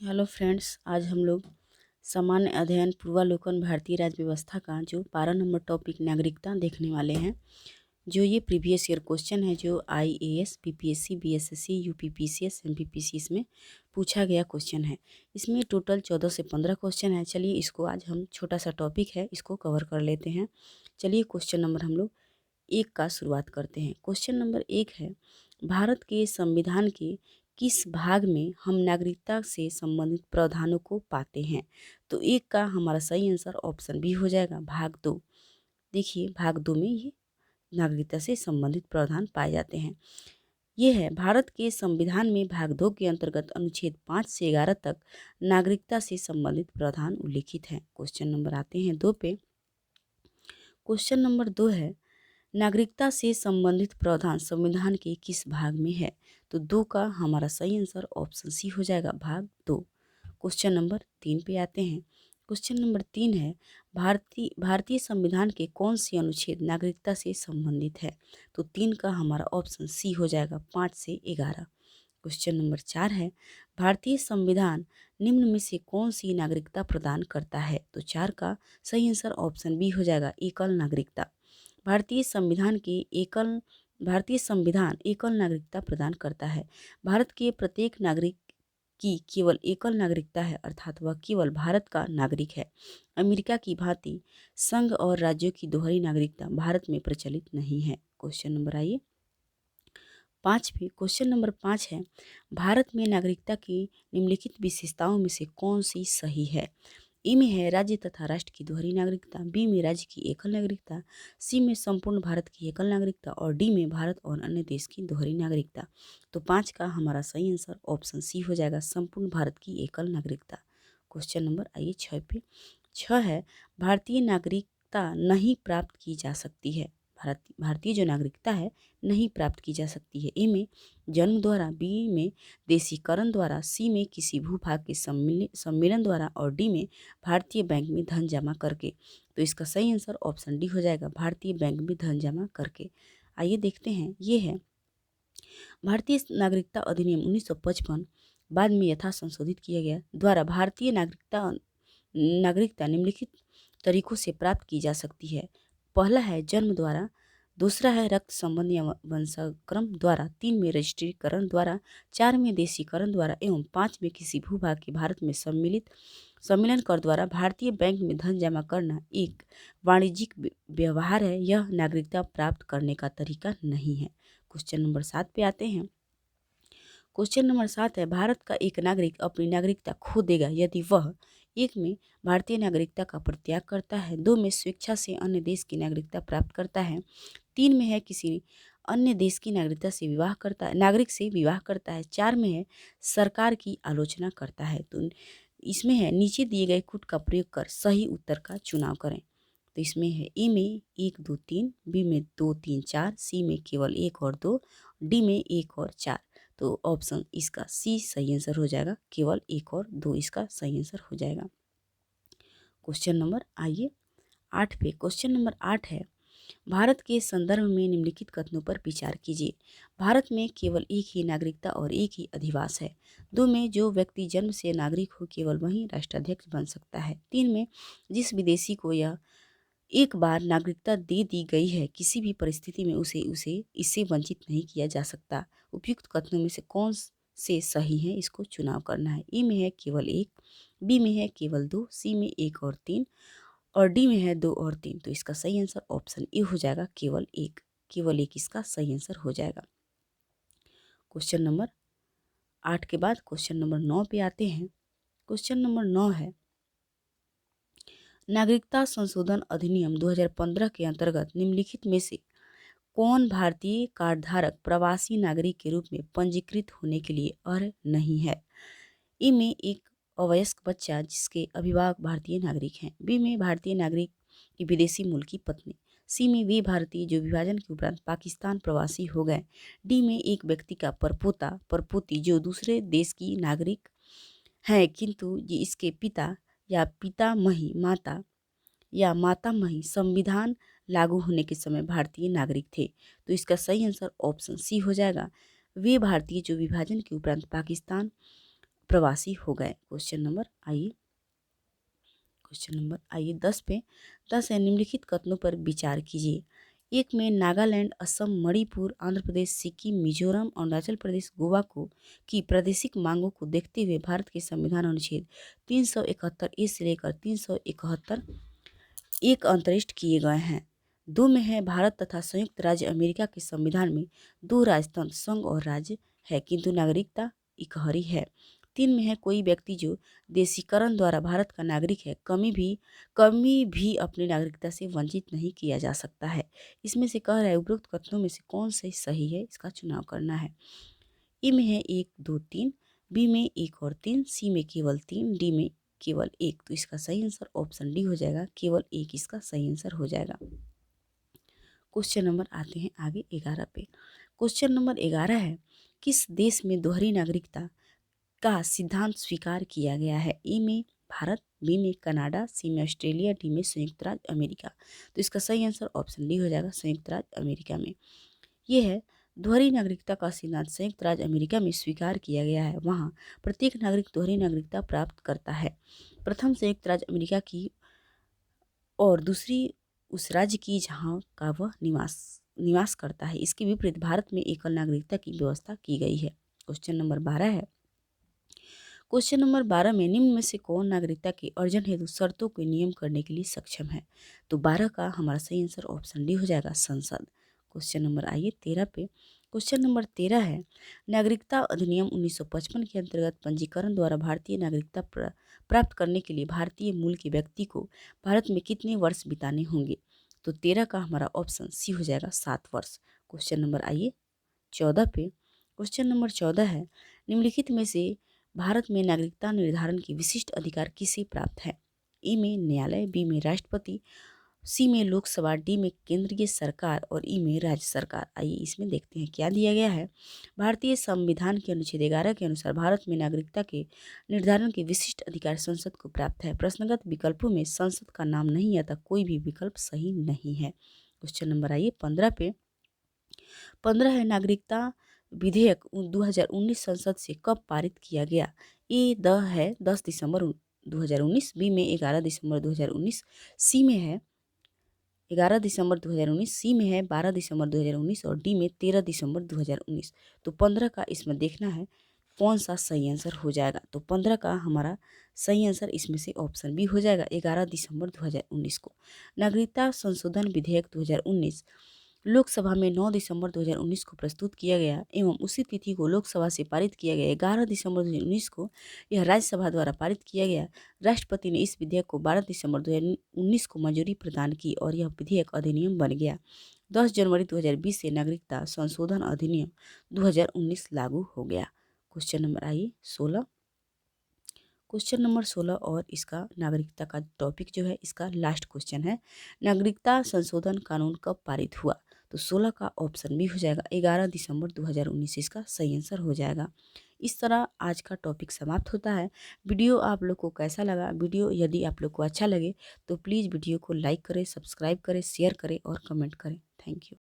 Hello friends, आज हम लोग सामान्य अध्ययन पूर्वालोकन भारतीय राज्य व्यवस्था का जो 12 नंबर टॉपिक नागरिकता देखने वाले हैं। जो ये प्रीवियस ईयर क्वेश्चन है जो आईएएस, पीपीएससी, बीएसएससी, यूपीपीसीएस, एमपीपीसी इसमें पूछा गया क्वेश्चन है। इसमें टोटल 14 से 15 क्वेश्चन है। चलिए इसको आज हम छोटा सा टॉपिक है इसको कवर कर लेते हैं। चलिए क्वेश्चन नंबर हम लोग 1 का शुरुआत करते हैं। क्वेश्चन नंबर 1 है, भारत के संविधान के किस भाग में हम नागरिकता से संबंधित प्रावधानों को पाते हैं? तो 1 का हमारा सही आंसर ऑप्शन बी हो जाएगा, भाग 2। देखिए भाग 2 में ये नागरिकता से संबंधित प्रावधान पाए जाते हैं। ये है, भारत के संविधान में भाग 2 के अंतर्गत अनुच्छेद 5 से 11 तक नागरिकता से संबंधित प्रावधान उल्लिखित हैं। क्वेश्चन नंबर आते हैं 2 पे। क्वेश्चन नंबर 2 है, नागरिकता से संबंधित प्रावधान संविधान के किस भाग में है? तो 2 का हमारा सही आंसर ऑप्शन सी हो जाएगा, भाग 2। क्वेश्चन नंबर 3 पे आते हैं। क्वेश्चन नंबर 3 है, भारतीय संविधान के कौन से अनुच्छेद नागरिकता से संबंधित है? तो 3 का हमारा ऑप्शन सी हो जाएगा, 5 से 11। क्वेश्चन नंबर 4 है, भारतीय संविधान निम्न में से कौन सी नागरिकता प्रदान करता है? तो 4 का सही आंसर ऑप्शन बी हो जाएगा, एकल नागरिकता। भारतीय संविधान एकल नागरिकता प्रदान करता है। भारत के प्रत्येक नागरिक की केवल एकल नागरिकता है, अर्थात वह केवल भारत का नागरिक है। अमेरिका की भांति संघ और राज्यों की दोहरी नागरिकता भारत में प्रचलित नहीं है। क्वेश्चन नंबर आइए 5 पे। क्वेश्चन नंबर 5 है, भारत में नागरिकता की निम्नलिखित विशेषताओं में से कौन सी सही है? ए में है राज्य तथा राष्ट्र की दोहरी नागरिकता, बी में राज्य की एकल नागरिकता, सी में संपूर्ण भारत की एकल नागरिकता और डी में भारत और अन्य देश की दोहरी नागरिकता। तो 5 का हमारा सही आंसर ऑप्शन सी हो जाएगा, संपूर्ण भारत की एकल नागरिकता। क्वेश्चन नंबर आइए 6 पे। 6 है, भारतीय नागरिकता नहीं प्राप्त की जा सकती है। भारतीय जो नागरिकता है नहीं प्राप्त की जा सकती है। ए में जन्म द्वारा, बी में देशीकरण द्वारा, सी में किसी भूभाग के सम्मेलन द्वारा और डी में भारतीय बैंक में धन जमा करके। तो इसका सही आंसर ऑप्शन डी हो जाएगा, भारतीय बैंक में धन जमा करके। आइए देखते हैं, ये है भारतीय नागरिकता अधिनियम 1955 बाद में यथा संशोधित किया गया द्वारा भारतीय नागरिकता निम्नलिखित तरीकों से प्राप्त की जा सकती है। पहला है जन्म द्वारा, दूसरा है रक्त संबंध या वंशाक्रम द्वारा, 3 में रजिस्ट्रीकरण द्वारा, 4 में देशीकरण द्वारा एवं 5 में किसी भूभाग के भारत में सम्मिलन कर द्वारा। भारतीय बैंक में धन जमा करना एक वाणिज्यिक व्यवहार है, यह नागरिकता प्राप्त करने का तरीका नहीं है। क्वेश्चन नंबर 7 पे आते हैं। क्वेश्चन नंबर 7 है, भारत का एक नागरिक अपनी नागरिकता खो देगा यदि वह 1 में भारतीय नागरिकता का परित्याग करता है, 2 में स्वेच्छा से अन्य देश की नागरिकता प्राप्त करता है, 3 में है किसी अन्य देश की नागरिकता से नागरिक से विवाह करता है, 4 में है सरकार की आलोचना करता है। तो इसमें है नीचे दिए गए कूट का प्रयोग कर सही उत्तर का चुनाव करें। तो इसमें है ए में 1, 2, 3, बी में 2, 3, 4, सी में केवल 1 और 2, डी में 1 और 4। तो ऑप्शन इसका सी सही आंसर हो जाएगा, केवल 1 और 2 इसका सही आंसर हो जाएगा। क्वेश्चन नंबर आइए 8 पे। क्वेश्चन नंबर 8 है, भारत के संदर्भ में निम्नलिखित कथनों पर विचार कीजिए। भारत में केवल एक ही नागरिकता और एक ही अधिवास है। 2 में जो व्यक्ति जन्म से नागरिक हो केवल वही राष्ट्राध्यक्ष बन सकता है। 3 में जिस विदेशी को यह एक बार नागरिकता दे दी गई है किसी भी परिस्थिति में उसे उसे इससे वंचित नहीं किया जा सकता। उपयुक्त कथनों में से कौन से सही है, इसको चुनाव करना है। ए में है केवल 1, बी में है केवल 2, सी में 1 और 3 और डी में है 2 और 3। तो इसका सही आंसर ऑप्शन ए हो जाएगा, केवल 1। केवल 1 इसका सही आंसर हो जाएगा। क्वेश्चन नंबर 8 के बाद क्वेश्चन नंबर 9 पे आते हैं। क्वेश्चन नंबर 9 है, नागरिकता संशोधन अधिनियम 2015 के अंतर्गत निम्नलिखित में से कौन भारतीय कार्डधारक प्रवासी नागरिक के रूप में पंजीकृत होने के लिए अर्ह नहीं है? ए में एक अवयस्क बच्चा जिसके अभिभावक भारतीय नागरिक हैं, बी में भारतीय नागरिक की विदेशी मूल की पत्नी, सी में वे भारतीय जो विभाजन के उपरांत पाकिस्तान प्रवासी हो गए, डी में एक व्यक्ति का परपोता परपोती जो दूसरे देश की नागरिक है किंतु ये इसके पिता या पितामही माता या मातामही संविधान लागू होने के समय भारतीय नागरिक थे। तो इसका सही आंसर ऑप्शन सी हो जाएगा, वे भारतीय जो विभाजन के उपरांत पाकिस्तान प्रवासी हो गए। क्वेश्चन नंबर आइए 10 पे 10 है, निम्नलिखित कथनों पर विचार कीजिए। एक में नागालैंड, असम, मणिपुर, आंध्र प्रदेश, सिक्किम, मिजोरम, अरुणाचल प्रदेश, गोवा को की प्रादेशिक मांगों को देखते हुए भारत के संविधान अनुच्छेद 371 ए से लेकर 371 एक अंतरिष्ट किए गए हैं। 2 में है, भारत तथा संयुक्त राज्य अमेरिका के संविधान में 2 राजतंत्र, संघ और राज्य है, किंतु नागरिकता इकहरी है। 3 में है, कोई व्यक्ति जो देशीकरण द्वारा भारत का नागरिक है कभी भी अपनी नागरिकता से वंचित नहीं किया जा सकता है। इसमें से कह रहा है उपरोक्त कथनों में से कौन से सही है, इसका चुनाव करना है। ए में है 1, 2, 3, बी में 1 और 3, सी में केवल 3, डी में केवल 1। तो इसका सही आंसर ऑप्शन डी हो जाएगा, केवल 1 इसका सही आंसर हो जाएगा। क्वेश्चन नंबर आते हैं आगे 11 पे। क्वेश्चन नंबर 11 है, किस देश में दोहरी नागरिकता का सिद्धांत स्वीकार किया गया है? ए में भारत, बी में कनाडा, सी में ऑस्ट्रेलिया, डी में संयुक्त राज्य अमेरिका। तो इसका सही आंसर ऑप्शन डी हो जाएगा, संयुक्त राज्य अमेरिका में। ये है, दोहरी नागरिकता का सिद्धांत संयुक्त राज्य अमेरिका में स्वीकार किया गया है। वहाँ प्रत्येक नागरिक दोहरी नागरिकता प्राप्त करता है। प्रथम संयुक्त राज्य अमेरिका की और दूसरी उस राज्य की जहाँ का वह निवास करता है। इसके विपरीत भारत में एकल नागरिकता की व्यवस्था की गई है। क्वेश्चन नंबर 12 है। क्वेश्चन नंबर 12 में निम्न में से कौन नागरिकता के अर्जन हेतु शर्तों के नियम करने के लिए सक्षम है? तो 12 का हमारा सही आंसर ऑप्शन डी हो जाएगा, संसद। क्वेश्चन नंबर आइए 13 पे। क्वेश्चन नंबर 13 है, नागरिकता अधिनियम 1955 के अंतर्गत पंजीकरण द्वारा भारतीय नागरिकता प्राप्त करने के लिए भारतीय मूल के व्यक्ति को भारत में कितने वर्ष बिताने होंगे? तो 13 का हमारा ऑप्शन सी हो जाएगा, 7 वर्ष। क्वेश्चन नंबर आइए 14 पे। क्वेश्चन नंबर 14 है, निम्नलिखित में से भारत में नागरिकता निर्धारण के विशिष्ट अधिकार किसे प्राप्त है? ए में न्यायालय, बी में राष्ट्रपति, सी में लोकसभा, डी में केंद्रीय सरकार और ई में राज्य सरकार। आइए इसमें देखते हैं क्या दिया गया है। भारतीय संविधान के अनुच्छेद 11 के अनुसार भारत में नागरिकता के निर्धारण के विशिष्ट अधिकार संसद को प्राप्त है। प्रश्नगत विकल्पों में संसद का नाम नहीं आता, कोई भी विकल्प सही नहीं है। क्वेश्चन नंबर आइए 15 पे। 15 है, नागरिकता विधेयक 2019 संसद से कब पारित किया गया? ए है 10 दिसंबर 2019, बी में 11 दिसंबर 2019, सी में है 11 दिसंबर 2019, सी में है 12 दिसंबर 2019 और डी में 13 दिसंबर 2019। तो 15 का इसमें देखना है कौन सा सही आंसर हो जाएगा। तो 15 का हमारा सही आंसर इसमें से ऑप्शन बी हो जाएगा, 11 दिसंबर 2019 को। नागरिकता संशोधन विधेयक 2019 लोकसभा में 9 दिसंबर 2019 को प्रस्तुत किया गया एवं उसी तिथि को लोकसभा से पारित किया गया। 11 दिसंबर 2019 को यह राज्यसभा द्वारा पारित किया गया। राष्ट्रपति ने इस विधेयक को 12 दिसंबर 2019 को मंजूरी प्रदान की और यह विधेयक अधिनियम बन गया। 10 जनवरी 2020 से नागरिकता संशोधन अधिनियम 2019 लागू हो गया। क्वेश्चन नंबर आइए 16। क्वेश्चन नंबर 16 और इसका नागरिकता का टॉपिक जो है, इसका लास्ट क्वेश्चन है, नागरिकता संशोधन कानून कब पारित हुआ? तो 16 का ऑप्शन भी हो जाएगा, 11 दिसंबर 2019 इसका सही आंसर हो जाएगा। इस तरह आज का टॉपिक समाप्त होता है। वीडियो आप लोग को कैसा लगा? वीडियो यदि आप लोग को अच्छा लगे तो प्लीज़ वीडियो को लाइक करें, सब्सक्राइब करें, शेयर करें और कमेंट करें। Thank you.